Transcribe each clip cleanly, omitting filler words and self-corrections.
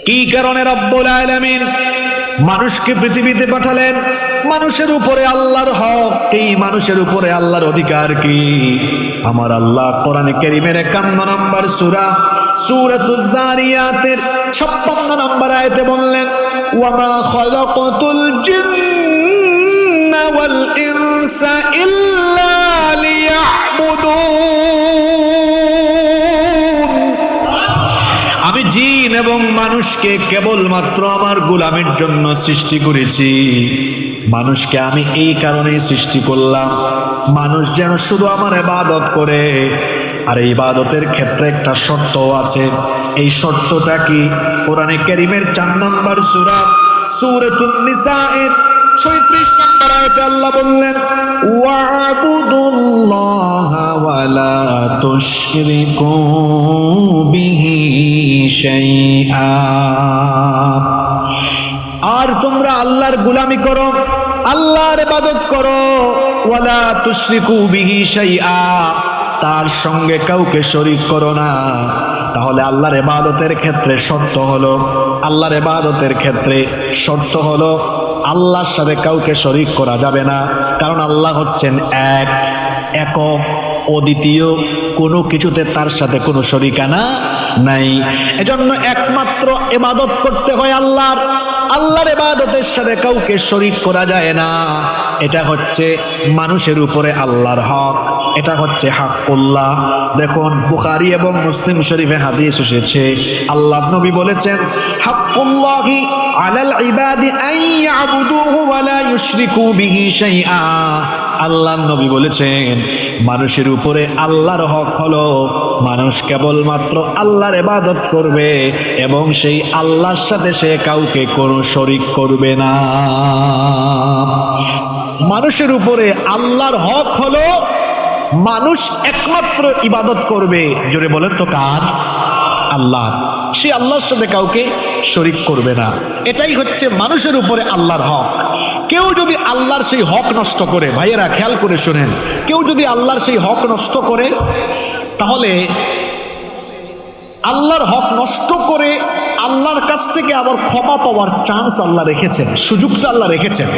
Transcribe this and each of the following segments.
কি কারণে রব্বুল আলামিন মানুষকে পৃথিবীতে পাঠালেন? মানুষের উপরে আল্লাহর হক, এই মানুষের উপরে আল্লাহর অধিকার কি? আমার আল্লাহ কোরআনে কারীমের 51 নম্বর সূরা সূরাতুজ যারিয়াতের 56 নম্বর আয়াতে বললেন, ওয়া মা খালাকাতুল জিন্না ওয়াল ইনসা ইল্লা লিয়াবুদুন। আমি জিন এবং মানুষকে কেবলমাত্র আমার গোলামের জন্য সৃষ্টি করেছি। মানুষকে আমি এই কারণেই সৃষ্টি করলাম, মানুষ যেন শুধু আমার ইবাদত করে। আর এই ইবাদতের ক্ষেত্রে একটা শর্ত আছে। এই শর্তটা কি? কোরআনে কারীমের 4 নম্বর সূরা সূরাতুন নিসায়ের 36 নম্বর আয়াতে আল্লাহ বললেন, ওয়া'বুদুল্লাহা ওয়া লা তুশরিকু বিহি শাইআ। আর তোমরা আল্লাহর গোলামি করো, আল্লাহর ইবাদত করো, ওয়া লা তুশরিকু বিহি শাইআ, তার সঙ্গে কাউকে শরীক করো না। তাহলে আল্লাহর ইবাদতের ক্ষেত্রে শর্ত হলো, আল্লাহর ইবাদতের ক্ষেত্রে শর্ত হলো আল্লাহর সাথে কাউকে শরীক করা যাবে না। কারণ আল্লাহ হচ্ছেন এক, একক, অদ্বিতীয়, কোনো কিছুতে তার সাথে কোনো শরীকানা নাই। এজন্য একমাত্র ইবাদত করতে হয় আল্লাহর। আল্লাহর ইবাদতের সাথে কাউকে শরীক করা যায় না। এটা হচ্ছে মানুষের উপরে আল্লাহর হক, এটা হচ্ছে হাক্কুল্লাহ। দেখুন বুখারী এবং মুসলিম শরীফে হাদিস এসেছে, আল্লাহর নবী বলেছেন, হাক্কুল্লাহি আলাল ইবাদি আন ইয়াবুদুহু ওয়া লা ইউশরিকু বিহি শাইআ। আল্লাহর নবী বলেছেন, মানুষের উপরে আল্লাহর হক হলো মানুষ কেবলমাত্র আল্লাহর ইবাদত করবে এবং সেই আল্লাহর সাথে সে কাউকে কোনো শরীক করবে না। মানুষের উপরে আল্লাহর হক হলো মানুষ একমাত্র ইবাদত করবে। জোরে বলেন তো কার? আল্লাহ। সে আল্লাহর সাথে কাউকে শরীক করবে না। এটাই হচ্ছে মানুষের উপরে আল্লাহর হক। কেউ যদি আল্লাহর সেই হক নষ্ট করে, ভাইয়েরা খেয়াল করে শুনেন, কেউ যদি আল্লাহর সেই হক নষ্ট করে, তাহলে আল্লাহর হক নষ্ট করে আল্লাহর কাছ থেকে আবার ক্ষমা পাওয়ার চান্স আল্লাহ রেখেছেন, সুযোগটা আল্লাহ রেখেছেন।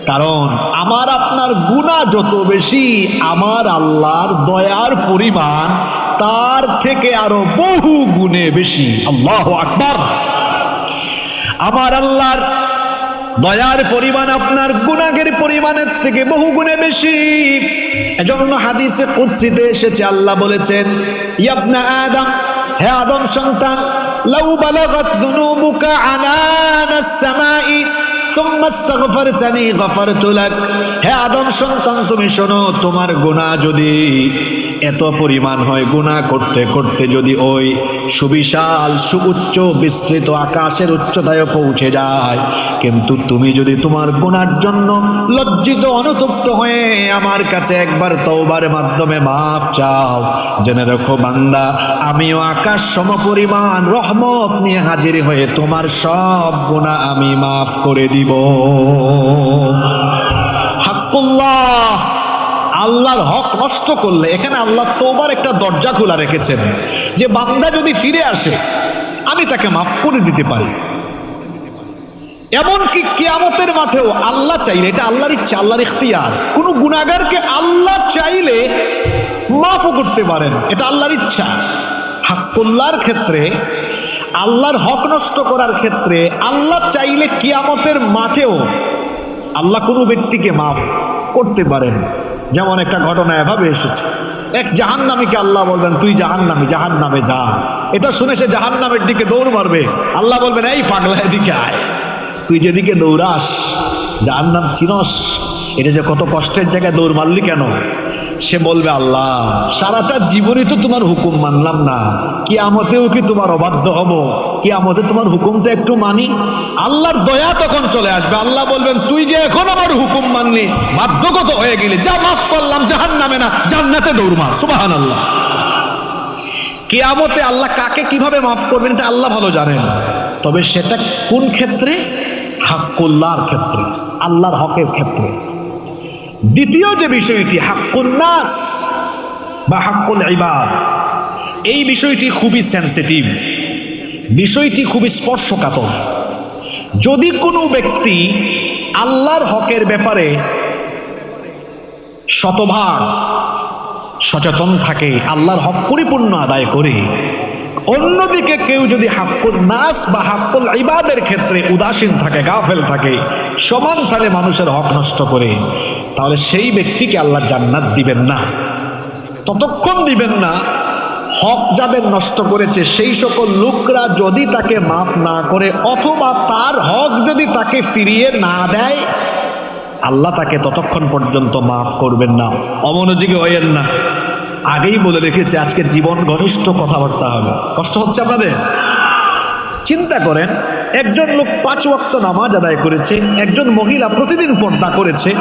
কারণ আমার আপনার গুনাহ যত বেশি, আমার আল্লাহর দয়ার পরিমাণ তার থেকে আরো বহু গুণে বেশি। আল্লাহু আকবার। আমার আল্লাহর দয়ার পরিমাণ আপনার গুনাহের পরিমাণের থেকে বহু গুণে বেশি। এজন্য হাদিসে কুদসিতে এসেছে, আল্লাহ বলেছেন, ইয়া আদম, হে আদম সন্তান, লাউ বালাগাত যুনুবুকা আনানাস সামাই সুম্মা ইস্তাগফারতানি গফারতু লাক। হে আদম সন্তান, তুমি শোনো, তোমার গুনাহ যদি এত পরিমাণ হয়, গুনাহ করতে করতে যদি ওই সুবিশাল সুউচ্চ বিস্তৃত আকাশের উচ্চতায় পৌঁছে যায়, কিন্তু তুমি যদি তোমার গুনাহর জন্য লজ্জিত অনুতপ্ত হয়ে আমার কাছে একবার তওবার মাধ্যমে মাফ চাও, জেনে রাখো বান্দা, আমিও আকাশ সমপরিমাণ রহমত নিয়ে হাজির হয়ে তোমার সব গুনাহ আমি মাফ করে দিব। হাক্কুল্লাহ। আল্লাহর হক নষ্ট করলে এখানে আল্লাহ তওবার একটা দরজা খোলা রেখেছেন, যে বান্দা যদি ফিরে আসে আমি তাকে মাফ করে দিতে পারি। এমনকি কিয়ামতের মাঠেও আল্লাহ চাইলে, এটা আল্লাহর ইচ্ছা, আল্লাহর ইখতিয়ার, কোনো গুনাহগারকে আল্লাহ চাইলে মাফও করতে পারেন, এটা আল্লাহর ইচ্ছা। হাক্কুল্লাহর ক্ষেত্রে, আল্লাহর হক নষ্ট করার ক্ষেত্রে আল্লাহ চাইলে কিয়ামতের মাঠেও আল্লাহ কোনো ব্যক্তিকে মাফ করতে পারেন। যেমন একটা ঘটনা এভাবে এসেছে, এক জাহান্নামীকে আল্লাহ বলবেন, তুই জাহান্নামী, জাহান্নামে যা। এটা শুনে সে জাহান্নামের দিকে দৌড় মারবে। আল্লাহ বলবেন, এই পাগলা, এদিকে আয়, তুই যেদিকে দৌড়াস জাহান্নাম চিনস, এটা যে কত কষ্টের জায়গায় দৌড় মারলি কেন? সে বলবে, আল্লাহ সারাটা জীবনই তো তোমার হুকুম মানলাম না, কিয়ামতেও কি তোমার অবাধ্য হব? কিয়ামতে তোমার হুকুমটা একটু মানি। আল্লাহর দয়া তখন চলে আসবে। আল্লাহ বলবেন, তুই যে এখন আমার হুকুম মানলি, বাধ্যগত হয়ে গেলি, যা মাফ করলাম, জাহান্নামে না জান্নাতে দৌড় মার। সুবহানাল্লাহ। কিয়ামতে আল্লাহ কাকে কিভাবে মাফ করবেন এটা আল্লাহ ভালো জানেন, তবে সেটা কোন ক্ষেত্রে? হাক্কুল্লাহর ক্ষেত্রে, আল্লাহর হকের ক্ষেত্রে। দ্বিতীয় যে বিষয়টি হাক্কুন নাস বা হাক্কুল ইবাদ, এই বিষয়টি খুবই সেন্সিটিভ। বিষয়টি খুব স্পর্শকাতর। যদি কোনো ব্যক্তি আল্লাহর হকের ব্যাপারে শতভাগ সচেতন থাকে, আল্লাহর হক পরিপূর্ণ আদায় করে, অন্যদিকে কেউ যদি হাক্কুল নাস বা হাক্কুল ইবাদের ক্ষেত্রে উদাসীন থাকে, গাফেল থাকে, সমান তালে মানুষের হক নষ্ট করে, তাহলে সেই ব্যক্তিকে আল্লাহ জান্নাত দিবেন না। ততক্ষণ দিবেন না হক যাদের নষ্ট করেছে সেই সকল লোকরা যদি তাকে মাফ না করে, অথবা তার হক যদি তাকে ফিরিয়ে না দেয়, আল্লাহ তাকে ততক্ষণ পর্যন্ত মাফ করবেন না। অমনোযোগী হইয়েন না, আগেই বলে রেখেছে আজকের জীবন ঘনিষ্ঠ কথাবার্তা হবে। কষ্ট হচ্ছে আপনাদের? চিন্তা করেন, একজন লোক 5 ওয়াক্ত নামাজ আদায় করেছে, একজন মহিলা প্রতিদিন পর্দা করেছে,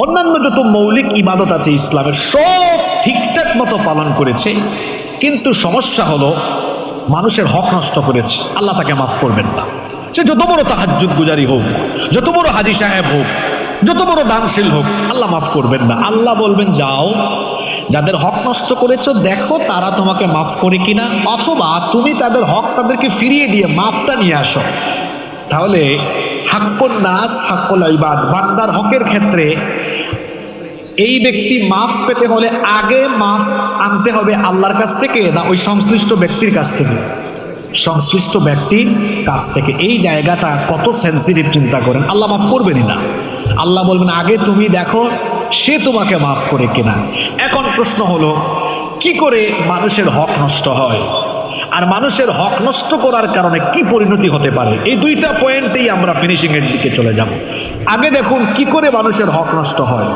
অন্যান্য যত মৌলিক ইবাদত আছে ইসলামের সব ঠিকঠাক মতো পালন করেছে, কিন্তু সমস্যা হলো মানুষের হক নষ্ট করেছে, আল্লাহ তাকে মাফ করবেন না। সে যত বড় তাহাজ্জুদ গুজারি হোক, যত বড় হাজি সাহেব হোক, যত বড় দানশীল হোক, আল্লাহ মাফ করবেন না। আল্লাহ বলবেন যাও, যাদের হক নষ্ট করেছো দেখো তারা তোমাকে মাফ করে কিনা, অথবা তুমি তাদের হক তাদেরকে ফিরিয়ে দিয়ে মাফটা নিয়ে আসো। তাহলে হাক্কুন নাস হাক্কুল ইবাদ, বান্দার হকের ক্ষেত্রে এই ব্যক্তি মাফ পেতে হলে আগে মাফ আনতে হবে আল্লাহর কাছ থেকে, না ওই সংশ্লিষ্ট ব্যক্তির কাছ থেকে? সংশ্লিষ্ট ব্যক্তির কাছ থেকে। এই জায়গাটা কত সেন্সিটিভ চিন্তা করেন। আল্লাহ মাফ করবেনই না, আল্লাহ বলবেন আগে তুমি দেখো সে তোমাকে মাফ করে কিনা। এখন প্রশ্ন হলো, কি করে মানুষের হক নষ্ট হয়, আর মানুষের হক নষ্ট করার কারণে কি পরিণতি হতে পারে? এই 2টা পয়েন্টেই আমরা ফিনিশিংয়ের দিকে চলে যাব। আগে দেখুন কি করে মানুষের হক নষ্ট হয়।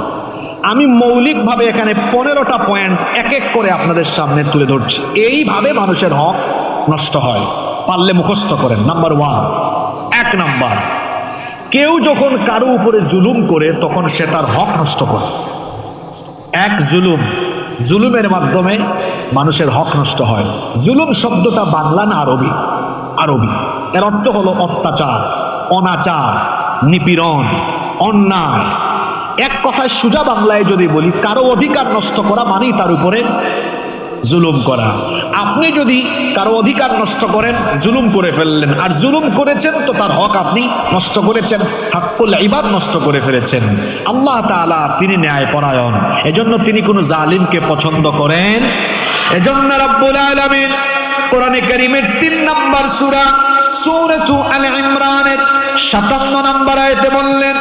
আমি মৌলিকভাবে এখানে 15টা পয়েন্ট এক এক করে আপনাদের সামনে তুলে ধরছি। এইভাবে মানুষের হক নষ্ট হয়, পারলে মুখস্থ করেন। নাম্বার 1, 1 নাম্বার, কেউ যখন কারো উপরে জুলুম করে তখন সে তার হক নষ্ট করে। জুলুমের মাধ্যমে মানুষের হক নষ্ট হয়। জুলুম শব্দটা বাংলা না আরবি? আরবি। এর অর্থ হলো অত্যাচার, অনাচার, নিপীড়ন, অন্যায়। এক কথায় সোজা বাংলায় যদি বলি, কারো অধিকার নষ্ট করা মানেই তার উপরে জুলুম করা। আপনি যদি কারো অধিকার নষ্ট করেন, জুলুম করে ফেললেন, আর জুলুম করেছেন তো তার হক আপনি নষ্ট করেছেন, হাক্কুল ইবাদ নষ্ট করে ফেলেছেন। আল্লাহ তাআলা তিনি ন্যায়পরায়ণ, এজন্য তিনি কোনো জালিমকে পছন্দ করেন। এজন্য রব্বুল আলামিন কোরআনে কারীমের 3 নম্বর সূরা সূরাতু আল ইমরানের 57 নম্বর আয়াতে বললেন,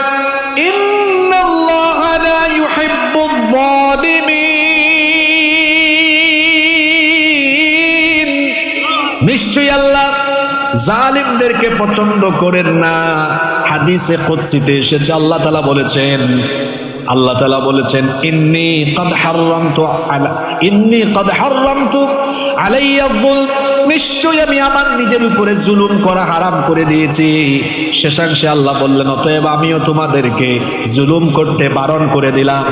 ইন্নাল্লাহা লা ইউহিব্বুয যালিমিন, নিশ্চয়ই আল্লাহ জালিমদেরকে পছন্দ করেন না। হাদিসে কুদসিতে এসেছে, আল্লাহ তাআলা বলেছেন ইন্নী কদ হাররামতু আলাইয়া যুলম, নিশ্চয়ই আমি আমার নিজের উপরে জুলুম করা হারাম করে দিয়েছি। শেষাংশে আল্লাহ বললেন অতএব আমিও তোমাদেরকে জুলুম করতে বারণ করে দিলাম।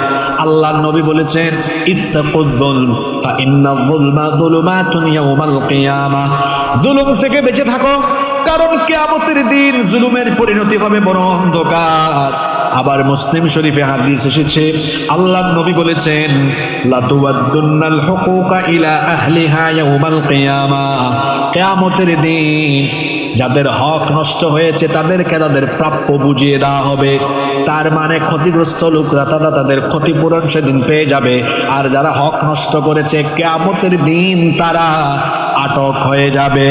আল্লাহর নবী বলেছেন ইত্তাকুয যুলম ফা ইন্নায যুলমা যুলুমাতুন ইয়াওমাল কিয়ামাহ, জুলুম থেকে বেঁচে থাকো, কারণ কিয়ামতের দিন জুলুমের পরিণতি হবে বড় অন্ধকার। আবার মুসলিম শরীফে হাদিস এসেছে, আল্লাহর নবী বলেছেন লা তুওয়াদ্দুনাল হুকুকা ইলা আহলিহা ইয়াওমাল কিয়ামাহ, কিয়ামতের দিন যাদের হক নষ্ট হয়েছে তাদেরকে তাদের প্রাপ্য বুঝিয়ে দেওয়া হবে। তার মানে ক্ষতিগ্রস্ত লোকরা তাদের ক্ষতিপূরণ সেদিন পেয়ে যাবে, আর যারা হক নষ্ট করেছে কিয়ামতের দিন তারা আটক হয়ে যাবে।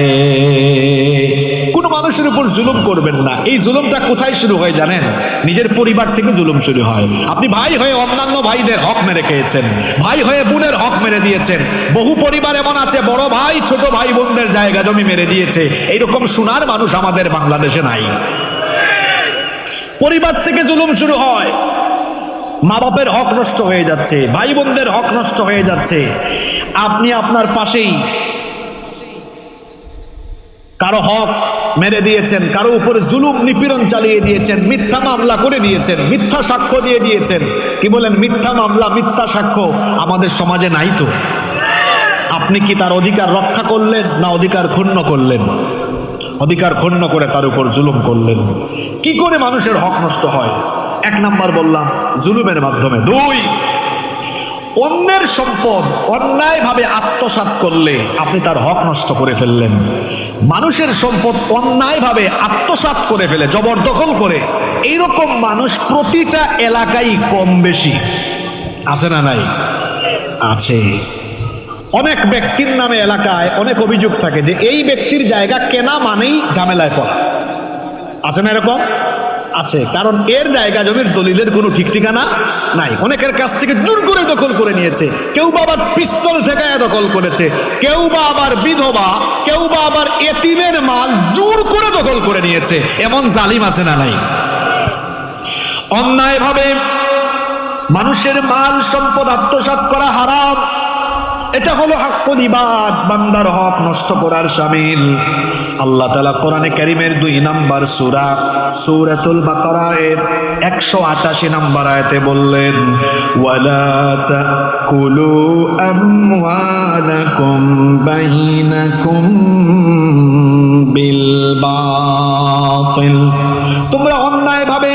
কোনো মানুষের উপর জুলুম করবেন না। এই জুলুমটা কোথায় শুরু হয় জানেন? নিজের পরিবার থেকে জুলুম শুরু হয়। আপনি ভাই হয়ে অন্যান্য ভাইদের হক মেরে খেয়েছেন, ভাই হয়ে বোনের হক মেরে দিয়েছেন। বহু পরিবার এমন আছে বড় ভাই ছোট ভাই বোনদের জায়গা জমি মেরে দিয়েছে। এইরকম শোনার মানুষ আমাদের বাংলাদেশে নাই। পরিবার থেকে জুলুম শুরু হয়, মা বাপের হক নষ্ট হয়ে যাচ্ছে, ভাই বোনদের হক নষ্ট হয়ে যাচ্ছে। আপনি আপনার পাশেই কারো হক মেরে দিয়েছেন, কারো উপরে জুলুম নিপীড়ন চালিয়ে দিয়েছেন, মিথ্যা মামলা করে দিয়েছেন, মিথ্যা সাক্ষ্য দিয়ে দিয়েছেন। কি বলেন? মিথ্যা মামলা, মিথ্যা সাক্ষ্য আমাদের সমাজে নাই তো। আপনি কি তার অধিকার রক্ষা করলেন না অধিকার ক্ষুণ্ণ করলেন? অধিকার ক্ষুণ্ণ করে তার উপর জুলুম করলেন। কি করে মানুষের হক নষ্ট হয়? 1 নাম্বার বললাম জুলুমের মাধ্যমে। 2, অন্যের সম্পদ অন্যায়ভাবে আত্মসাৎ করলে আপনি তার হক নষ্ট করে ফেললেন। মানুষের সম্পদ অন্যায়ভাবে আত্মসাৎ করে ফেলে, জবরদখল করে, এইরকম মানুষ প্রতিটা এলাকায় কম বেশি আছে না নাই? আছে। অনেক ব্যক্তির নামে এলাকায় অনেক অভিযোগ থাকে যে এই ব্যক্তির জায়গা কেনা মানেই ঝামেলায় পড়া। আছে না এরকম? আছে। কারণ এর জায়গা জমির দলিলের কোনো ঠিক ঠিকানা নাই। অনেকের কাছ থেকে জোর করে দখল করে নিয়েছে, কেউ বা আবার পিস্তল ঠেকায় দখল করেছে, কেউ বা আবার বিধবা, কেউ বা আবার এতিমের মাল জোর করে দখল করে নিয়েছে। এমন জালিম আছে না নাই? অন্যায়ভাবে মানুষের মাল সম্পদ আত্মসাৎ করা হারাম। এটা হলো হাক্কুল ইবাদ, বান্দার হক নষ্ট করার শামিল। আল্লাহ তাআলা কোরআনে কারীমের 2 নম্বর সূরা সূরাতুল বাকারার 188 নম্বর আয়াতে বললেন, ওয়ালা তাকুলু আমওয়ালাকুম বাইনাকুম বিল বাতিল। তোমরা অন্যায়ভাবে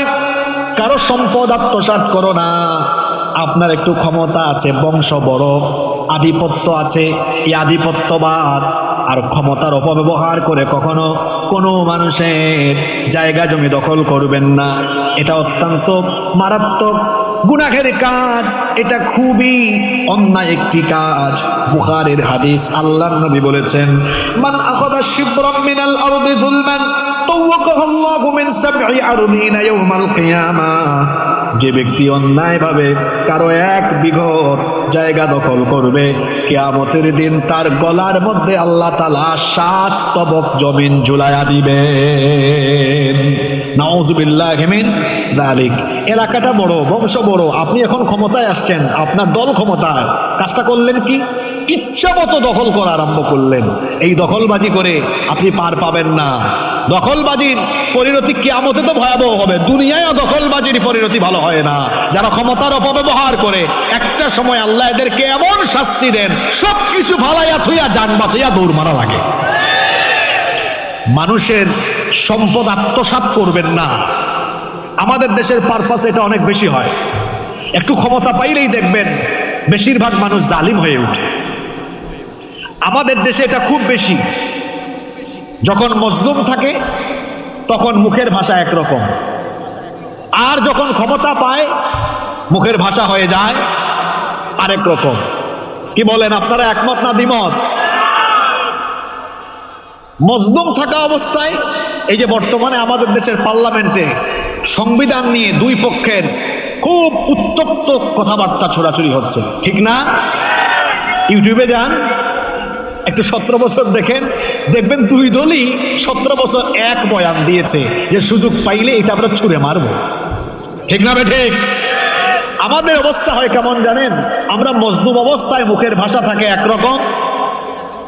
কারো সম্পদ আত্মসাৎ করো না। আপনার একটু ক্ষমতা আছে, বংশ বড়, আধিপত্য আছে, এই আধিপত্যবাদ আর ক্ষমতার অপব্যবহার করে কখনো কোনো মানুষের জায়গা জমি দখল করবেন না। এটা অত্যন্ত মারাত্মক গুনাহের কাজ, এটা খুবই অন্যায় একটি কাজ। বুখারীর হাদিস, আল্লাহর নবী বলেছেন, মান আখাযা শিবরাম মিনাল আরদি যুলমান তাওয়াক্কাহু মিন সাব'i আরদিনা ইয়াওমাল কিয়ামাহ। যে ব্যক্তি অন্যায়ভাবে কারো 1 বিঘত জায়গা দখল করবে, কিয়ামতের দিন তার গলার মধ্যে আল্লাহ তাআলা 7 তবক জমিন ঝুলাইয়া দিবেন। নাউযুবিল্লাহি মিন যালিক। এলাকাটা বড়, বংশ বড়, আপনি এখন ক্ষমতায় আসছেন, আপনার দল ক্ষমতায়, কাজটা করলেন কি? ইচ্ছা মতো দখল করা আরম্ভ করলেন। এই দখলবাজি করে আপনি পার পাবেন না। দখলবাজির পরিণতি কিয়ামতে তো ভয়াবহ হবে, দুনিয়ায় দখলবাজির পরিণতি ভালো হয় না। যারা ক্ষমতার অপব্যবহার করে, একটা সময় আল্লাহ এদেরকে এমন শাস্তি দেন, সব কিছু ফালাইয়া থুইয়া যান বাঁচাইয়া দৌড় মারা লাগে। মানুষের সম্পদ আত্মসাৎ করবেন না। আমাদের দেশের পারপাস এটা অনেক বেশি হয়। একটু ক্ষমতা পাইলেই দেখবেন বেশিরভাগ মানুষ জালিম হয়ে ওঠে। আমাদের দেশে এটা খুব বেশি। যখন মজলুম থাকে তখন মুখের ভাষা একরকম, আর যখন ক্ষমতা পায় মুখের ভাষা হয়ে যায় আরেক রকম। কি বলেন আপনারা, একমত না দ্বিমত? মজলুম থাকা অবস্থায়, এই যে বর্তমানে আমাদের দেশের পার্লামেন্টে সংবিধান নিয়ে 2 পক্ষের খুব উত্তপ্ত কথাবার্তা ছোড়াছুড়ি হচ্ছে, ঠিক না? ইউটিউবে যান, একটু 17 বছর দেখেন, দেখবেন 2 দলই 17 বছর এক বয়ান দিয়েছে যে সুযোগ পাইলে এটা আমরা ছুঁড়ে মারব, ঠিক না বে ঠিক? আমাদের অবস্থা হয় কেমন জানেন? আমরা মজলুম অবস্থায় মুখের ভাষা থাকে একরকম,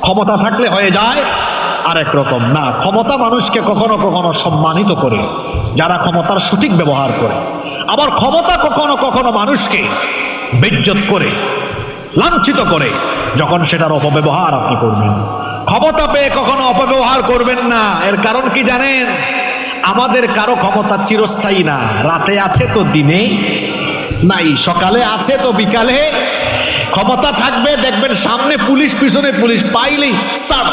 ক্ষমতা থাকলে হয়ে যায় আরেক রকম। না, ক্ষমতা মানুষকে কখনো কখনো সম্মানিত করে, যারা ক্ষমতার সঠিক ব্যবহার করে। আবার ক্ষমতা কখনো কখনো মানুষকে বেইজ্জত করে, লাঞ্ছিত করে, যখন সেটার অপব্যবহার আপনি করবেন। ক্ষমতা পেয়ে কখনো অপব্যবহার করবেন না। এর কারণ কি জানেন? আমাদের কারো ক্ষমতা চিরস্থায়ী না। রাতে আছে তো দিনে নাই, সকালে আছে তো বিকালে। ক্ষমতা থাকবে, দেখবেন সামনে পুলিশ, পিছনে পুলিশ, পাইলেই সার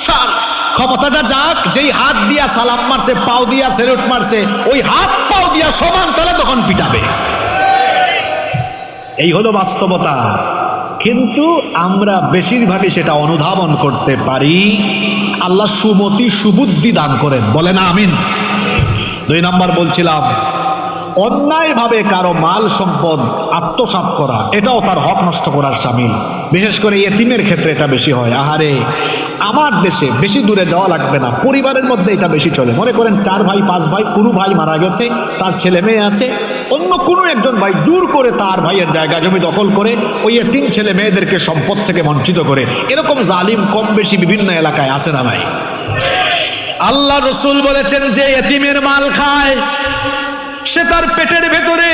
সার। ক্ষমতাটা যাক, যেই হাত দিয়া সালাম মারছে, পাও দিয়া সেলুট মারছে, ওই হাত পাও দিয়া সমান তালে তখন পিটাবে। এই হলো বাস্তবতা। কিন্তু আমরা বেশিরভাগই সেটা অনুধাবন করতে পারি। আল্লাহ সুমতি, সুবুদ্ধি দান করেন, বলেন আমিন। 2 নম্বর বলছিলাম, অন্যায়ভাবে কারো মাল সম্পদ আত্মসাৎ করা, এটাও তার হক নষ্ট করার শামিল। বিশেষ করে ইয়েতিমের ক্ষেত্রে এটা বেশি হয়। আহারে, আমার দেশে বেশি দূরে যাওয়া লাগবে না, পরিবারের মধ্যে এটা বেশি চলে। মনে করেন 4 ভাই 5 ভাই, কোনো ভাই মারা গেছে, তার ছেলে মেয়ে আছে, অন্য কোনো একজন ভাই জোর করে তার ভাইয়ের জায়গা জমি দখল করে ওই 3 ছেলে মেয়েদেরকে সম্পদ থেকে বঞ্চিত করে। এরকম জালিম কম বেশি বিভিন্ন এলাকায় আছে না নাই? আল্লাহ রসুল বলেছেন, যে ইয়েতিমের মাল খায় সে তার পেটের ভেতরে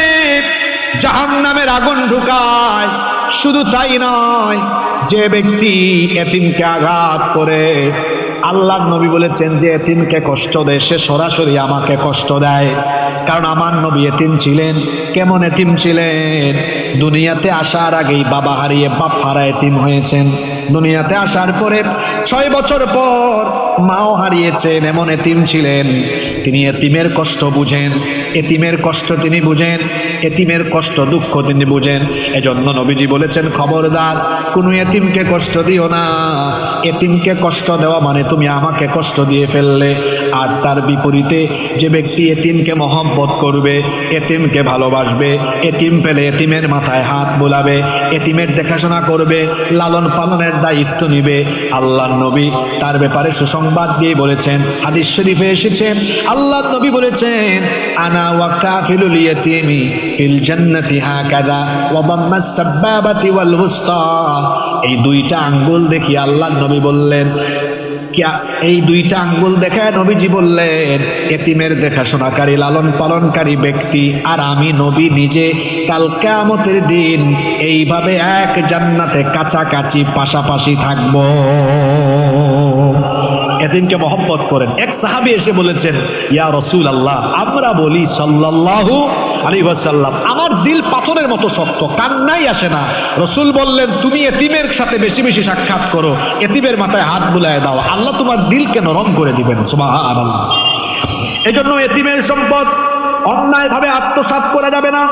জাহান্নামের আগুন ঢুকায়। শুধু তাই নয়, যে ব্যক্তি এতিমকে আঘাত করে আল্লাহর নবী বলেছেন যে এতিমকে কষ্ট দেয় সে সরাসরি আমাকে কষ্ট দেয়। কারণ আমার নবী এতিম ছিলেন। কেমন এতিম ছিলেন? দুনিয়াতে আসার আগেই বাবা হারিয়ে বাপ হারা এতিম হয়েছেন। দুনিয়াতে আসার পরে 6 বছর পর মাও হারিয়েছেন, এমন এতিম ছিলেন। তিনি এতিমের কষ্ট বুঝেন, এতিমের কষ্ট তিনি বুঝেন, এতিমের কষ্ট দুঃখ তিনি বুঝেন। এজন্য নবীজি বলেছেন, খবরদার কোনো এতিমকে কষ্ট দিও না। এতিমকে কষ্ট দেওয়া মানে তুমি আমাকে কষ্ট দিয়ে ফেললে। আর তার বিপরীতে যে ব্যক্তি এতিমকে মহব্বত করবে, এতিমকে ভালোবাসবে, এতিম পেলে এতিমের মাথায় হাত বোলাবে, এতিমের দেখাশোনা করবে, লালন পালনের দায়িত্ব নিবে, আল্লাহর নবী তার ব্যাপারে সুসংবাদ দিয়ে বলেছেন। হাদিস শরীফে এসেছে, আল্লাহর নবী বলেছেন, আনা ওয়া কাফিলুল ইয়াতীমি ফিল জান্নাতি হাকাযা ওয়া দাম্মাস সাব্বাবাতি ওয়াল উসতা। এই দুইটা আঙ্গুল দেখি আল্লাহর নবী বললেন, এই দুইটা আঙ্গুল দেখায় নবীজি বললেন, এতিমের দেখাশোনাকারী লালন পালনকারী ব্যক্তি আর আমি নবী নিজে কাল কিয়ামতের দিন এইভাবে এক জান্নাতে কাছাকাছি পাশাপাশি থাকব। এতিমকে মহব্বত করেন। এক সাহাবী এসে বলেছেন, ইয়া রাসূলুল্লাহ, আমরা বলি সাল্লাল্লাহু আলাইহি ওয়াসাল্লাম, আমার দিল পাথরের মতো শক্ত, কান্নাই আসে না। রাসূল বললেন, তুমি এতিমের সাথে বেশি বেশি সাক্ষাৎ করো, এতিমের মাথায় হাত বুলায় দাও, আল্লাহ তোমার দিলকে নরম করে দিবেন। সুবহানাল্লাহ। এজন্য এতিমের সম্পদ অন্যায়ভাবে আত্মসাৎ করা যাবে না।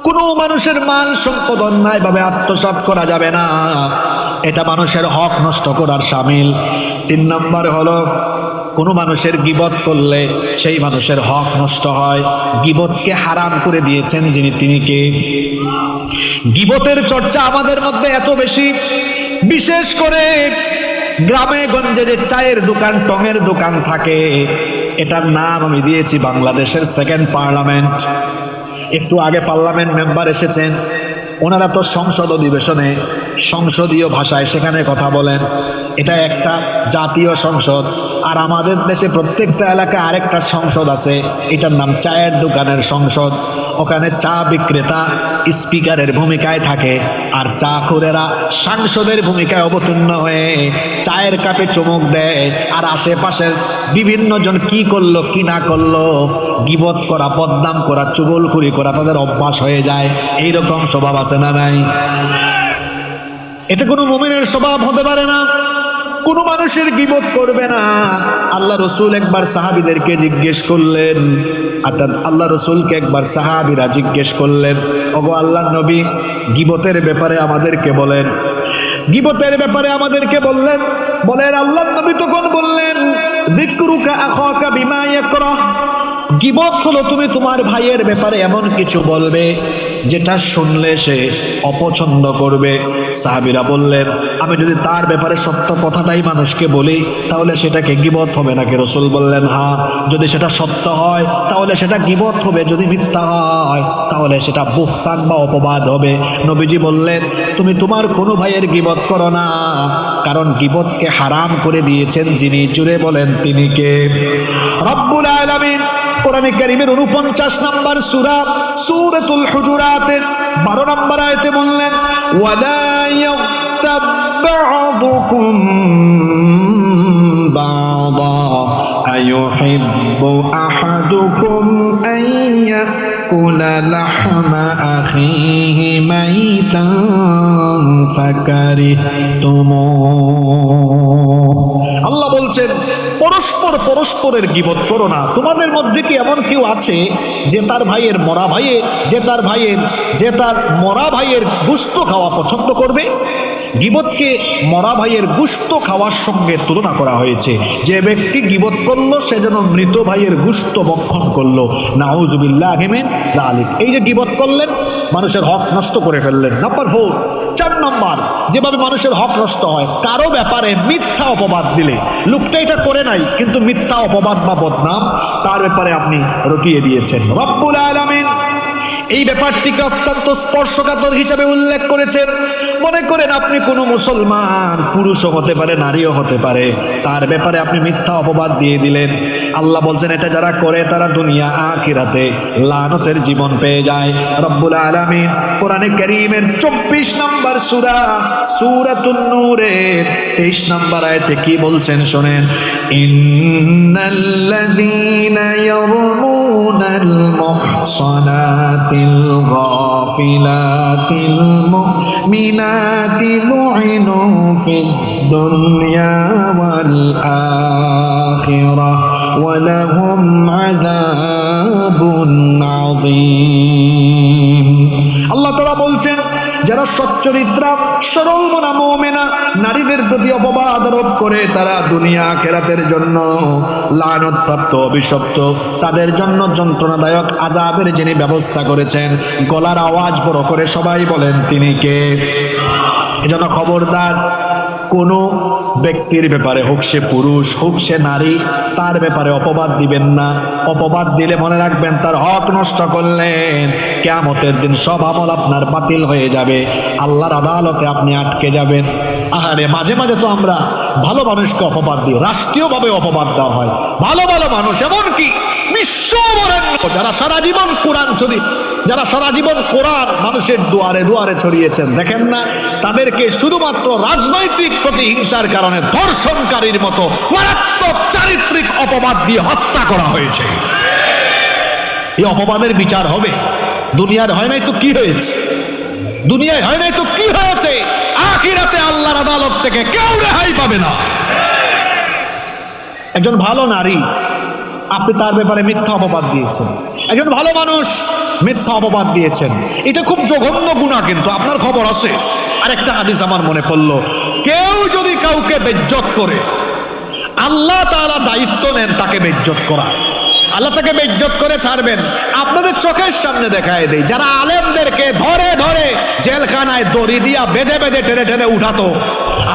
কোনো মানুষের মাল সম্পদ অন্যায়ভাবে আত্মসাৎ করা যাবে না, এটা মানুষের হক নষ্ট করার শামিল। 3 নম্বর হলো, কোনো মানুষের গীবত করলে সেই মানুষের হক নষ্ট হয়। গীবতকে হারাম করে দিয়েছেন যিনি, তিনি কে? গীবতের চর্চা আমাদের মধ্যে এত বেশি, বিশেষ করে গ্রামে গঞ্জে যে চায়ের দোকান, টঙের দোকান থাকে, এটার নাম আমি দিয়েছি বাংলাদেশের সেকেন্ড পার্লামেন্ট। একটু আগে পার্লামেন্ট মেম্বার এসেছেন, ওনারা তো সংসদ অধিবেশনে সংসদীয় ভাষায় সেখানে কথা বলেন। এটা একটা জাতীয় সংসদ। আর আমাদের দেশে প্রত্যেকটা এলাকায় আরেকটা সংসদ আছে, এটার নাম চায়ের দোকানের সংসদ। ওখানে চা বিক্রেতা স্পিকারের ভূমিকায় থাকে, আর চাখুরেরা সাংসদের ভূমিকায় অবতীর্ণ হয়ে চায়ের কাপে চুমুক দেয়। আর আশেপাশের বিভিন্ন জন কি করলো কি না করলো গীবত করা, বদনাম করা, চুগলখুরি করা তাদের অভ্যাস হয়ে যায়। এইরকম স্বভাব আছে না নাই? এটা কোনো মুমিনের স্বভাব হতে পারে না। কোনো মানুষের গীবত করবে না। আল্লাহ রসুল একবার সাহাবীদেরকে জিজ্ঞেস করলেন, অর্থাৎ আল্লাহ রসুলকে একবার সাহাবীরা জিজ্ঞেস করলেন, ওগো আল্লাহর নবী, গীবতের ব্যাপারে আমাদেরকে বলেন। গীবতের ব্যাপারে আমাদেরকে বললেন। আল্লাহর নবী তখন বললেন, যিকরুকা আখাকা বিমা ইয়াকরাহ। গীবত হলো তুমি তোমার ভাইয়ের ব্যাপারে এমন কিছু বলবে যেটা শুনলে সে অপছন্দ করবে। সাহাবীরা বললেন, আমি যদি তার ব্যাপারে সত্য কথাটাই মানুষকে বলি তাহলে সেটাকে গীবত হবে নাকি? রাসূল বললেন, হ্যাঁ, যদি সেটা সত্য হয় তাহলে সেটা গীবত হবে, যদি মিথ্যা হয় তাহলে সেটা বুহতান বা অপবাদ হবে। নবীজি বললেন, তুমি তোমার কোনো ভাইয়ের গীবত করো না, কারণ গীবতকে হারাম করে দিয়েছেন যিনি। জুড়ে বলেন তিনি কে? রব্বুল আলামিন কোরআনে কারীমের 49 নম্বর সূরা সূরাতুল হুজুরাতের 12 নম্বর আয়াতে বললেন, ওয়ালা ইয়াগতাব বা'দুকুম বা'দা আয়ুহিব্বু আহাদুকুম আন ইয়াকুলা লাহমা আখিহি মাইতান ফাকারিহতুমুহ। আল্লাহ বলছেন, পরস্পরের গীবত করো না। তোমাদের মধ্যে কি এমন কেউ আছে যে তার মরা ভাইয়ের গোশত খাওয়া পছন্দ করবে? গীবতকে মরা ভাইয়ের গোশত খাওয়ার সঙ্গে তুলনা করা হয়েছে। যে ব্যক্তি গীবত করলো সে যেন মৃত ভাইয়ের গোশত ভক্ষণ করলো। নাউযুবিল্লাহি মিন যালিক। এই যে গীবত করলেন, মানুষের হক নষ্ট করে ফেললেন। নাম্বার 4 নম্বর, যেভাবে মানুষের হক নষ্ট হয়, কারো ব্যাপারে মিথ্যা অপবাদ দিলে, লোকটা এটা করে নাই কিন্তু মিথ্যা অপবাদ বা বদনাম তার ব্যাপারে আপনি রটিয়ে দিয়েছেন। রব্বুল আলামিন এই ব্যাপারটিকে অত্যন্ত স্পর্শকাতর হিসাবে উল্লেখ করেছেন। মনে করেন আপনি কোনো মুসলমান, পুরুষও হতে পারে নারীও হতে পারে, তার ব্যাপারে আপনি মিথ্যা অপবাদ দিয়ে দিলেন। আল্লাহ বলছেন এটা যারা করে তারা দুনিয়া আখিরাতে লানতের জীবন পেয়ে যায়। রব্বুল আলামিন কোরআনে কারীমের 24 নম্বর সূরা সূরাতুন নূরের 23 নম্বর আয়াতে কি বলছেন শুনেন, ইন্নাল্লাযীনা ইয়ারমুনাল মুহসানাতিল গাফিলাতিল মুমিনাতি লুইনু ফিদ দুনিয়া ওয়াল আখিরাহ ওয়া লাহুম আযাবুন আযীম। আল্লাহ তাআলা বলছেন যারা সচ্চরিত্রা সরল মনা মুমিনা নারীদের প্রতি অপবাদ আরোপ করে তারা দুনিয়া আখিরাতের জন্য লানতপ্রাপ্ত অভিশপ্ত, তাদের জন্য যন্ত্রণাদায়ক আযাবের যিনি ব্যবস্থা করেছেন। গলার আওয়াজ বড় করে সবাই বলেন তিনি কে? এজন্য খবরদার কোনো ব্যক্তির ব্যাপারে, হোক সে পুরুষ হোক সে নারী, তার ব্যাপারে অপবাদ দিবেন না। অপবাদ দিলে মনে রাখবেন তার হক নষ্ট করলেন, কিয়ামতের দিন সব আমল আপনার বাতিল হয়ে যাবে, আল্লাহর আদালতে আপনি আটকে যাবেন। আহারে, মাঝে মাঝে তো আমরা ভালো মানুষকে অপবাদ দিই, রাষ্ট্রীয়ভাবে অপবাদ দেওয়া হয়। ভালো ভালো মানুষ, এমনকি বিশ্ববরেণ্য যারা সারা জীবন কোরআন যারা সারা জীবন কোরআন মানুষের দুয়ারে দুয়ারে ছড়িয়েছেন, দেখেন না তাদেরকে শুধুমাত্র রাজনৈতিক প্রতিহিংসার কারণে ধর্ষণকারীর মতো মারাত্মক চারিত্রিক অপবাদ দিয়ে হত্যা করা হয়েছে। এই অপবাদের বিচার হবে। দুনিয়ার হয় নাই তো কি হয়েছে? দুনিয়ায় হয় নাই তো কি হয়েছে? আখিরাতে আল্লাহর আদালত থেকে কেউ রেহাই পাবে না। একজন ভালো নারী, আপনি তার ব্যাপারে মিথ্যা অপবাদ দিয়েছেন। একজন ভালো মানুষ, মিথ্যা অপবাদ দিয়েছেন, এটা খুব জঘন্য গুনাহ, কিন্তু আপনার খবর আছে। আরেকটা হাদিস আমার মনে পড়লো, কেউ যদি কাউকে বেইজ্জত করে আল্লাহ তাআলা দায়িত্ব নেন তাকে বেইজ্জত করার, আল্লাহ তাকে বেইজ্জত করে ছাড়বেন। আপনাদের চোখের সামনে দেখায় দেই, যারা আলেমদেরকে ধরে ধরে জেলখানায় দড়ি দিয়া বেঁধে বেঁধে টেনে টেনে উঠাতো,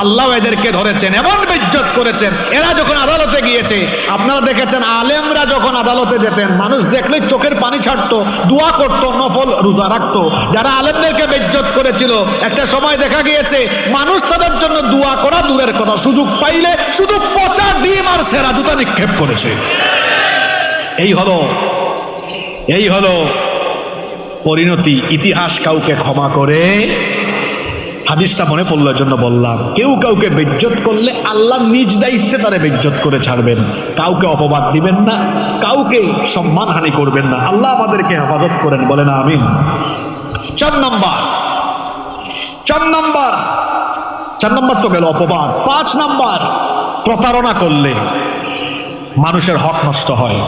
আল্লাহ এদেরকে ধরেছেন, এমন বেইজ্জত করেছেন। এরা যখন আদালতে গিয়েছে, আপনারা দেখেছেন আলেমরা যখন আদালতে যেতেন মানুষ দেখলেই চোখের পানি ছাড়তো, দোয়া করতো, নফল রোজা রাখতো। যারা আলেমদেরকে বেইজ্জত করেছিল, একটা সময় দেখা গিয়েছে মানুষ তাদের জন্য দোয়া করা দূরের কথা, সুযোগ পাইলে শুধু পচা ডিম আর সেরা জুতা নিক্ষেপ করেছে। এই হলো পরিণতি। ইতিহাস কাউকে ক্ষমা করে। হাদিসটা মনে পড়লো জন্য বললাম, কেউ কাউকে বেইজ্জত করলে আল্লাহ নিজ দায়িত্বে তারে বেইজ্জত করে ছাড়বেন। কাউকে অপবাদ দিবেন না, কাউকে সম্মানহানি করবেন না। আল্লাহ আমাদেরকে হেফাজত করেন, বলেন আমিন। 4 নাম্বার তো গেল অপবাদ। 5 নাম্বার, প্রতারণা করলে মানুষের হক নষ্ট হয়।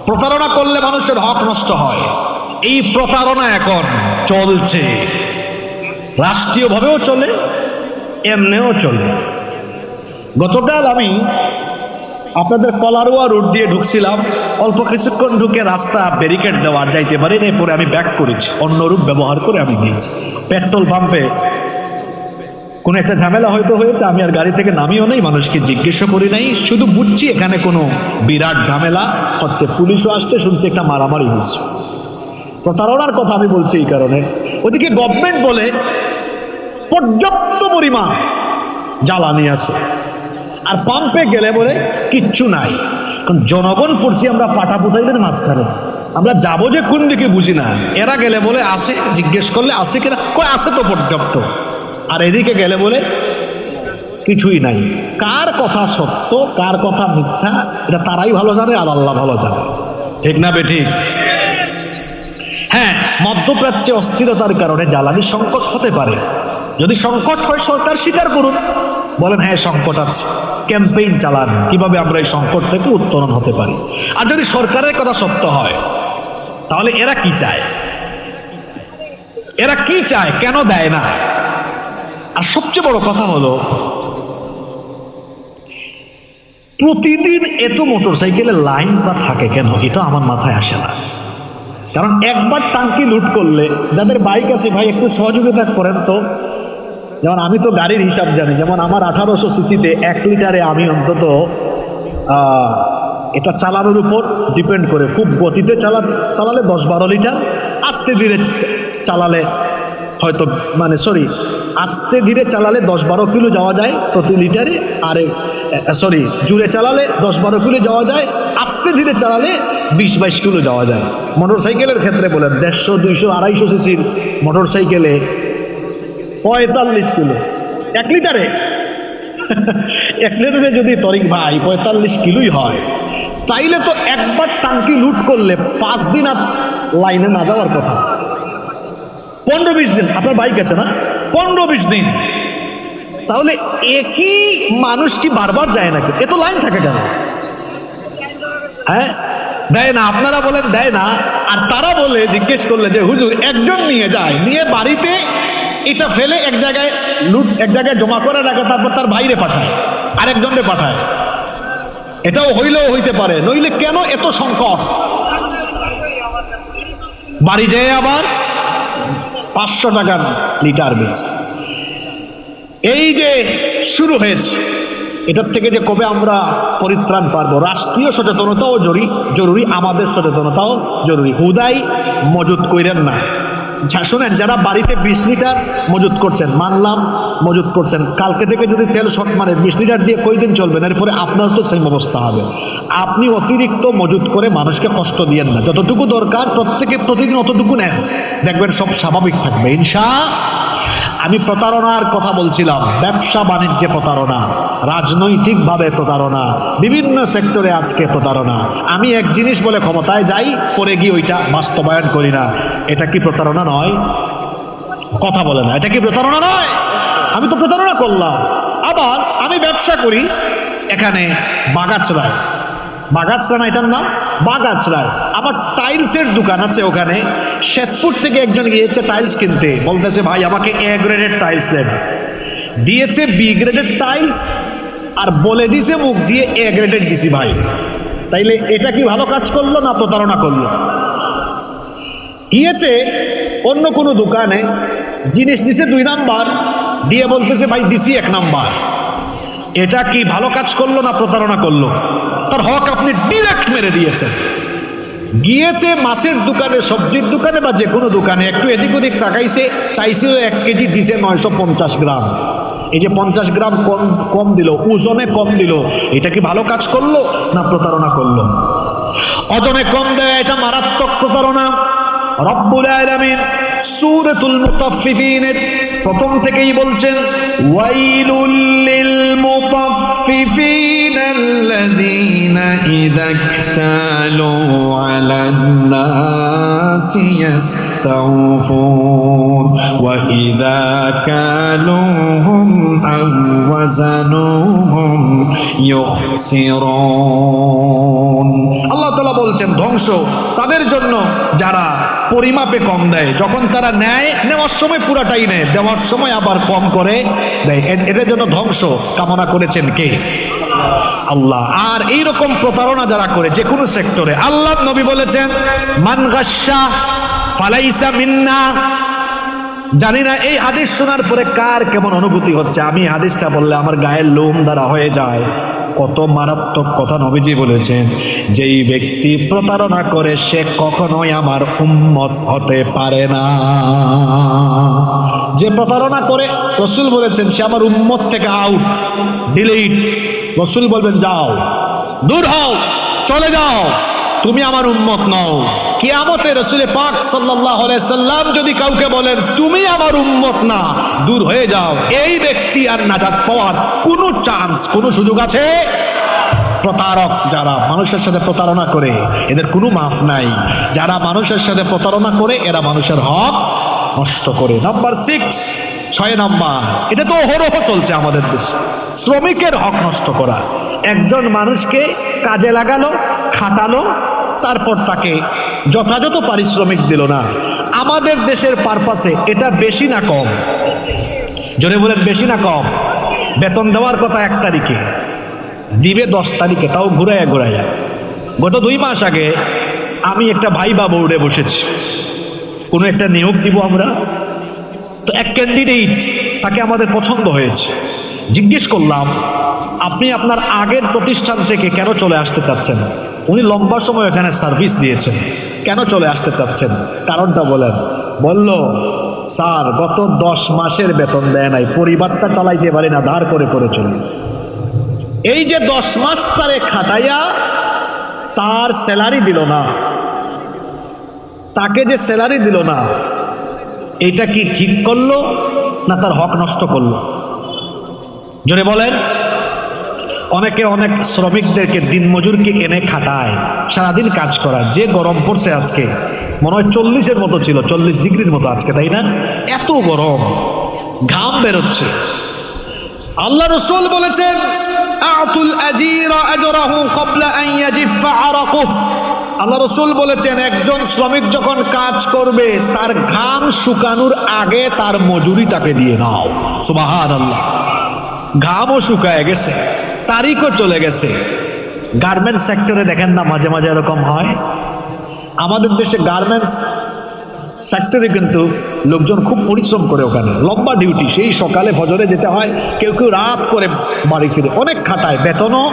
প্রতারণা করলে মানুষের হক নষ্ট হয়। এই প্রতারণা এখন চলছে, রাষ্ট্রীয়ভাবেও চলে, এমনিও চলে। গতকাল আমি আপনাদের কলারোয়া রোড দিয়ে ঢুকছিলাম, অল্প কিছুক্ষণ ঢুকে রাস্তা ব্যারিকেড দেওয়ার যাইতে পারি না, পরে আমি ব্যাক করেছি, অন্য রূপ ব্যবহার করে আমি গিয়েছি। পেট্রোল পাম্পে কোনো একটা ঝামেলা হয়তো হয়েছে, আমি আর গাড়ি থেকে নামিও নাই, মানুষকে জিজ্ঞেসও করি নাই, শুধু বুঝছি এখানে কোনো বিরাট ঝামেলা হচ্ছে, পুলিশও আসছে, শুনছি একটা মারামারি হচ্ছে। প্রতারণার কথা আমি বলছি এই কারণে, ওদিকে গভর্নমেন্ট বলে পর্যাপ্ত পরিমাণ জ্বালানি আছে, আর পাম্পে গেলে বলে কিচ্ছু নাই। কারণ জনগণ পড়ছি আমরা পাটাপুতাইদের মাঝখানে, আমরা যাবো যে কোন দিকে বুঝি না। এরা গেলে বলে আছে, জিজ্ঞেস করলে আছে কিনা, কয় আছে তো পর্যাপ্ত, আর এদিকে গেলে বলে কিছুই নাই। কার কথা সত্য কার কথা মিথ্যা এটা তারাই ভালো জানে, আর আল্লাহ ভালো জানে, ঠিক না বেঠিক? হ্যাঁ, মধ্যপ্রাচ্যে অস্থিরতার কারণে জ্বালানি সংকট হতে পারে। যদি সংকট হয় সরকার স্বীকার করুন, বলেন হ্যাঁ সংকট আছে, ক্যাম্পেইন চালান কিভাবে আমরা এই সংকট থেকে উত্তরণ হতে পারি। আর যদি সরকারের কথা সত্য হয়, তাহলে এরা কি চায়, এরা কি চায়, কেন দেয় না? আর সবচেয়ে বড় কথা হলো, প্রতিদিন এত মোটরসাইকেলের লাইন বা থাকে কেন, এটা আমার মাথায় আসে না। কারণ একবার টাঙ্কি লুট করলে, যাদের বাইক আছে ভাই একটু সহযোগিতা করেন তো। যেমন আমি তো গাড়ির হিসাব জানি, যেমন আমার 1800 সিসিতে 1 লিটারে আমি অন্তত, এটা চালানোর উপর ডিপেন্ড করে, খুব গতিতে চালালে 10-12 লিটার, আস্তে ধীরে চালালে হয়তো আস্তে ধীরে চালালে 10-12 কিলো যাওয়া যায় প্রতি লিটারে, আর সরি, জুড়ে চালালে 10-12 কিলো যাওয়া যায়, আস্তে ধীরে চালালে 20-22 কিলো যাওয়া যায়। মোটর সাইকেলের ক্ষেত্রে বলেন 150, 200, 250 সিসির মোটর সাইকেলে 45 কিলো 1 লিটারে। 1 লিটারে যদি তরিক ভাই 45 কিলোই হয়, তাইলে তো একবার টাঙ্কি লুট করলে 5 দিন আর লাইনে না যাওয়ার কথা। 15-20 দিন, আপনার বাইক আছে না, 15-20 দিন। তাহলে একই মানুষ কি বারবার যায় নাকি? এত লাইন থাকে কেন? হ্যাঁ, দেয় না। আপনারা বলেন দেয় না, আর তারা বলে জিজ্ঞেস করলে যে হুজুর একজন নিয়ে যায়, নিয়ে বাড়িতে এটা ফেলে এক জায়গায় এক জায়গায় জমা করে রাখে, তারপর তার ভাইরে পাঠায়, আরেকজনরে পাঠায়। এটাও হইলেও হইতে পারে, নইলে কেন এত সংকট? বাড়ি যেয়ে আবার 500 টাকার লিটার বেচে। এই যে শুরু হয়েছে, এটার থেকে যে কবে আমরা পরিত্রাণ পারবো? রাষ্ট্রীয় সচেতনতাও জরুরি, আমাদের সচেতনতাও জরুরি। হুদাই মজুত কইরেন না। শোনেন, যারা বাড়িতে 20 লিটার মজুত করছেন, মানলাম মজুত করছেন, কালকে থেকে যদি তেল শর্ট মারে 20 লিটার দিয়ে কয়দিন চলবেন? এরপরে আপনার তো সেম অবস্থা হবে। আপনি অতিরিক্ত মজুত করে মানুষকে কষ্ট দিয়েন না। যতটুকু দরকার প্রত্যেকে প্রতিদিন অতটুকু নেন, দেখবেন সব স্বাভাবিক থাকবে ইনশাআল্লাহ। আমি প্রতারণার কথা বলছিলাম, ব্যবসা বাণিজ্যে প্রতারণা, রাজনৈতিকভাবে প্রতারণা, বিভিন্ন সেক্টরে আজকে প্রতারণা। আমি এক জিনিস বলে ক্ষমতায় যাই, পরে গিয়ে ওইটা বাস্তবায়ন করি না। এটা কি প্রতারণা নয়? কথা বলে না, এটা কি প্রতারণা নয়? আমি তো প্রতারণা করলাম। আবার আমি ব্যবসা করি এখানে বাগাছড়ায়, বাগাছড়া না এটার নাম, বাগাছড়ায় আমার টাইলসের দোকান আছে। ওখানে শেতপুর থেকে একজন গিয়েছে টাইলস কিনতে, বলতেছে ভাই আমাকে A গ্রেডের টাইলস দেন। দিয়েছে B গ্রেডের টাইলস, আর বলে দিছে মুখ দিয়ে A গ্রেডের দিছি ভাই। তাইলে এটা কি ভালো কাজ করলো না প্রতারণা করলো? গিয়েছে অন্য কোনো দোকানে, জিনিস দিছে 2 নাম্বার, দিয়ে বলতেছে ভাই দিছি 1 নাম্বার। এটা কি ভালো কাজ করলো না প্রতারণা করলো? তার হক আপনি ডিরেক্ট মেরে দিয়েছেন। গিয়েছে মাছের দোকানে, সবজির দোকানে বা যে কোনো দোকানে, একটু এদিক ওদিক তাকাইছে, চাইছিল 1 কেজি, দিছে 950 গ্রাম। এই যে 50 গ্রাম কম দিল, ওজনে কম দিল, এটা কি ভালো কাজ করলো না প্রতারণা করলো? ওজনে কম দেয় এটা মারাত্মক প্রতারণা। রব্বুল আলামিন সূরাতুল মুতাফফিফিনের প্রথম থেকেই বলছেন, ওয়াইলুল লিল মুতাফফিফিনাল্লাযীনা ইযা ইকতালু আলান নাসি ইস্তাওফুন ওয়া ইযা কালুহুম আও ওয়াজানুহুম ইউখসিরুন। আল্লাহ তাআলা বলছেন ধ্বংস তাদের জন্য যারা পরিমাপে কম দেয়। যখন তারা নেয়, নেওয়ার সময় পুরাটাই নেয়, দেওয়ার সময় আবার কম করে দেয়। এদের জন্য ধ্বংস কামনা করেছেন কে? আল্লাহ। আর এইরকম প্রতারণা যারা করে যে কোনো সেক্টরে, আল্লাহ নবী বলেছেন মান গাশশা ফালাইসা মিন্না। জানি না এই হাদিস শোনার পরে কার কেমন অনুভূতি হচ্ছে। আমি হাদিসটা বললে আমার গায়ের লোম দ্বারা হয়ে যায়। কত মারাত্মক কথা নবীজি বলেছেন, যেই ব্যক্তি প্রতারণা করে সে কখনোই আমার উম্মত হতে পারে না। যে প্রতারণা করে, রাসূল বলেছেন সে আমার উম্মত থেকে আউট, ডিলিট। রাসূল বলবেন যাও, দূর হও, চলে যাও, তুমি আমার উম্মত নও। কিয়ামতে রাসূল পাক সাল্লাল্লাহু আলাইহি সাল্লাম যদি কাউকে বলেন তুমি আমার উম্মত না, দূর হয়ে যাও, এই ব্যক্তি আর নাজাত পাওয়ার কোনো চান্স, কোনো সুযোগ আছে? প্রতারক যারা মানুষের সাথে প্রতারণা করে, এদের কোনো মাফ নাই। যারা মানুষের সাথে প্রতারণা করে, এরা মানুষের হক নষ্ট করে। নাম্বার 6 নাম্বার, এটা তো অহরহ চলছে আমাদের দেশে, শ্রমিকের হক নষ্ট করা। একজন মানুষকে কাজে লাগালো, খাটালো, তারপর তাকে যথাযথ পারিশ্রমিক দিল না। আমাদের দেশের পারপাসে এটা বেশি না কম? জোরে বলেন, বেশি না কম? বেতন দেওয়ার কথা 1 তারিখে, দিবে 10 তারিখে, তাও ঘুরাইয়া ঘুরাইয়া। গত 2 মাস আগে আমি একটা ভাইবা বোর্ডে বসেছি, কোনো একটা নিয়োগ দিব আমরা। তো এক ক্যান্ডিডেট, তাকে আমাদের পছন্দ হয়েছে। জিজ্ঞেস করলাম আপনি আপনার আগের প্রতিষ্ঠান থেকে কেন চলে আসতে চাচ্ছেন? উনি লম্বা সময় এখানে সার্ভিস দিয়েছেন, কেন চলে আসতে চাচ্ছেন? কারণটা বলেন। বলল স্যার গত 10 মাসের বেতন দেয় নাই, পরিবারটা চালাইতে পারি না, ধার করে করে চলি। এই যে 10 মাস তারে খাটাইয়া তার স্যালারি দিল না, তাকে যে স্যালারি দিল না, এটা কি ঠিক করলো না তার হক নষ্ট করলো? জোরে বলেন। অনেকে অনেক শ্রমিকদেরকে দিনমজুরকে এনে খাটায়, সারাদিন কাজ করায়। যে গরম পড়ছে আজকে, মনে হয় 40-এর মতো ছিল, 40 ডিগ্রির মতো আজকে, তাই না? এত গরম, ঘাম বেরোচ্ছে। আল্লাহ রাসূল বলেছেন, আতুল আজিরা আজরাহু ক্বাবলা আন ইয়াজিফা আরাকুহু। আল্লাহ রাসূল বলেছেন, একজন শ্রমিক যখন কাজ করবে তার ঘাম শুকানোর আগে তার মজুরি তাকে দিয়ে দাও। সুবহানাল্লাহ। ঘামও শুকায় গেছে, তারিখও চলে গেছে। গার্মেন্টস সেক্টরে দেখেন না, মাঝে মাঝে এরকম হয়। আমাদের দেশে গার্মেন্টস সেক্টরে কিন্তু লোকজন খুব পরিশ্রম করে, ওখানে লম্বা ডিউটি, সেই সকালে ফজরে যেতে হয়, কেউ কেউ রাত করে বাড়ি ফিরে, অনেক খাটায়, বেতনও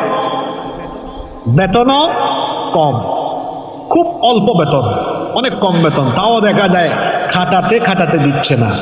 কম, খুব অল্প বেতন, অনেক কম বেতন, তাও দেখা যায় খাটাতে খাটাতে দিচ্ছে না।